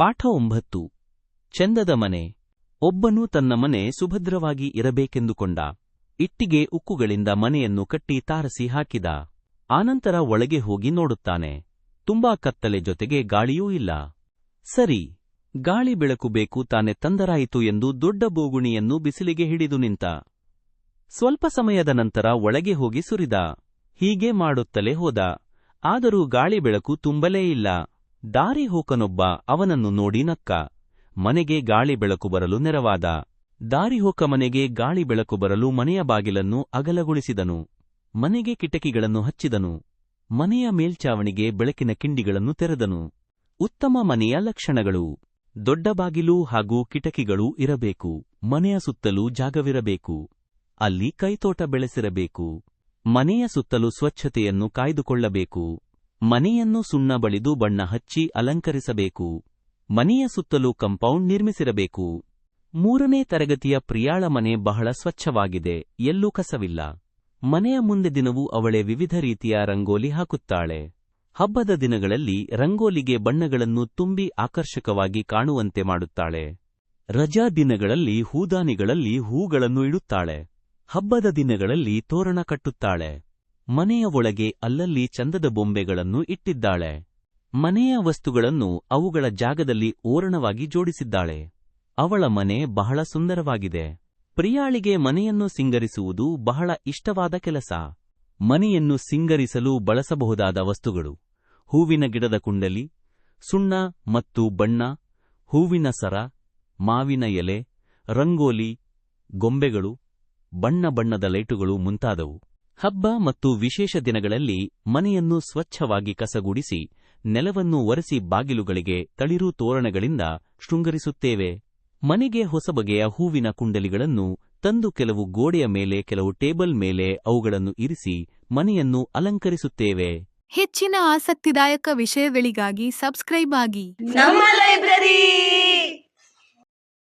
ಪಾಠ 9. ಚೆಂದದ ಮನೆ. ಒಬ್ಬನು ತನ್ನ ಮನೆ ಸುಭದ್ರವಾಗಿ ಇರಬೇಕೆಂದುಕೊಂಡ. ಇಟ್ಟಿಗೆ ಉಕ್ಕುಗಳಿಂದ ಮನೆಯನ್ನು ಕಟ್ಟಿ ತಾರಸಿ ಹಾಕಿದ. ಆನಂತರ ಒಳಗೆ ಹೋಗಿ ನೋಡುತ್ತಾನೆ. ತುಂಬಾ ಕತ್ತಲೆ, ಜೊತೆಗೆ ಗಾಳಿಯೂ ಇಲ್ಲ. ಸರಿ, ಗಾಳಿ ಬೆಳಕು ಬೇಕು ತಾನೆ, ತಂದರಾಯಿತು ಎಂದು ದೊಡ್ಡ ಬೋಗುಣಿಯನ್ನು ಬಿಸಿಲಿಗೆ ಹಿಡಿದು ನಿಂತ. ಸ್ವಲ್ಪ ಸಮಯದ ನಂತರ ಒಳಗೆ ಹೋಗಿ ಸುರಿದ. ಹೀಗೆ ಮಾಡುತ್ತಲೇ ಹೋದ. ಆದರೂ ಗಾಳಿ ಬೆಳಕು ತುಂಬಲೇ ಇಲ್ಲ. ದಾರಿ ಹೋಕನೊಬ್ಬ ಅವನನ್ನು ನೋಡಿ ನಕ್ಕ. ಮನೆಗೆ ಗಾಳಿ ಬೆಳಕು ಬರಲು ನೆರವಾದ. ದಾರಿಹೋಕ ಮನೆಗೆ ಗಾಳಿ ಬೆಳಕು ಬರಲು ಮನೆಯ ಬಾಗಿಲನ್ನು ಅಗಲಗೊಳಿಸಿದನು. ಮನೆಗೆ ಕಿಟಕಿಗಳನ್ನು ಹಚ್ಚಿದನು. ಮನೆಯ ಮೇಲ್ಛಾವಣಿಗೆ ಬೆಳಕಿನ ಕಿಂಡಿಗಳನ್ನು ತೆರೆದನು. ಉತ್ತಮ ಮನೆಯ ಲಕ್ಷಣಗಳು: ದೊಡ್ಡ ಬಾಗಿಲು ಹಾಗೂ ಕಿಟಕಿಗಳು ಇರಬೇಕು. ಮನೆಯ ಸುತ್ತಲೂ ಜಾಗವಿರಬೇಕು. ಅಲ್ಲಿ ಕೈತೋಟ ಬೆಳೆಸಿರಬೇಕು. ಮನೆಯ ಸುತ್ತಲೂ ಸ್ವಚ್ಛತೆಯನ್ನು ಕಾಯ್ದುಕೊಳ್ಳಬೇಕು. ಮನೆಯನ್ನು ಸುಣ್ಣ ಬಳಿದು ಬಣ್ಣ ಹಚ್ಚಿ ಅಲಂಕರಿಸಬೇಕು. ಮನೆಯ ಸುತ್ತಲೂ ಕಾಂಪೌಂಡ್ ನಿರ್ಮಿಸಿರಬೇಕು. 3ನೇ ತರಗತಿಯ ಪ್ರಿಯಾಳ ಮನೆ ಬಹಳ ಸ್ವಚ್ಛವಾಗಿದೆ, ಎಲ್ಲೂ ಕಸವಿಲ್ಲ. ಮನೆಯ ಮುಂದೆ ದಿನವೂ ಅವಳೆ ವಿವಿಧ ರೀತಿಯ ರಂಗೋಲಿ ಹಾಕುತ್ತಾಳೆ. ಹಬ್ಬದ ದಿನಗಳಲ್ಲಿ ರಂಗೋಲಿಗೆ ಬಣ್ಣಗಳನ್ನು ತುಂಬಿ ಆಕರ್ಷಕವಾಗಿ ಕಾಣುವಂತೆ ಮಾಡುತ್ತಾಳೆ. ರಜಾ ದಿನಗಳಲ್ಲಿ ಹೂದಾನಿಗಳಲ್ಲಿ ಹೂಗಳನ್ನು ಇಡುತ್ತಾಳೆ. ಹಬ್ಬದ ದಿನಗಳಲ್ಲಿ ತೋರಣ ಕಟ್ಟುತ್ತಾಳೆ. ಮನೆಯ ಒಳಗೆ ಅಲ್ಲಲ್ಲಿ ಚಂದದ ಬೊಂಬೆಗಳನ್ನು ಇಟ್ಟಿದ್ದಾಳೆ. ಮನೆಯ ವಸ್ತುಗಳನ್ನು ಅವುಗಳ ಜಾಗದಲ್ಲಿ ಓರಣವಾಗಿ ಜೋಡಿಸಿದ್ದಾಳೆ. ಅವಳ ಮನೆ ಬಹಳ ಸುಂದರವಾಗಿದೆ. ಪ್ರಿಯಾಳಿಗೆ ಮನೆಯನ್ನು ಸಿಂಗರಿಸುವುದು ಬಹಳ ಇಷ್ಟವಾದ ಕೆಲಸ. ಮನೆಯನ್ನು ಸಿಂಗರಿಸಲು ಬಳಸಬಹುದಾದ ವಸ್ತುಗಳು: ಹೂವಿನ ಗಿಡದ ಕುಂಡಲಿ, ಸುಣ್ಣ ಮತ್ತು ಬಣ್ಣ, ಹೂವಿನ ಸರ, ಮಾವಿನ ಎಲೆ, ರಂಗೋಲಿ, ಗೊಂಬೆಗಳು, ಬಣ್ಣ ಬಣ್ಣದ ಲೈಟುಗಳು ಮುಂತಾದವು. ಹಬ್ಬ ಮತ್ತು ವಿಶೇಷ ದಿನಗಳಲ್ಲಿ ಮನೆಯನ್ನು ಸ್ವಚ್ಛವಾಗಿ ಕಸಗುಡಿಸಿ, ನೆಲವನ್ನು ಒರೆಸಿ ಬಾಗಿಲುಗಳಿಗೆ ತಳಿರು ತೋರಣಗಳಿಂದ ಶೃಂಗರಿಸುತ್ತೇವೆ. ಮನೆಗೆ ಹೊಸ ಬಗೆಯ ಹೂವಿನ ಕುಂಡಲಿಗಳನ್ನು ತಂದು ಕೆಲವು ಗೋಡೆಯ ಮೇಲೆ, ಕೆಲವು ಟೇಬಲ್ ಮೇಲೆ ಅವುಗಳನ್ನು ಇರಿಸಿ ಮನೆಯನ್ನು ಅಲಂಕರಿಸುತ್ತೇವೆ. ಹೆಚ್ಚಿನ ಆಸಕ್ತಿದಾಯಕ ವಿಷಯಗಳಿಗಾಗಿ ಸಬ್ಸ್ಕ್ರೈಬ್ ಆಗಿ ನಮ್ಮ ಲೈಬ್ರರಿ.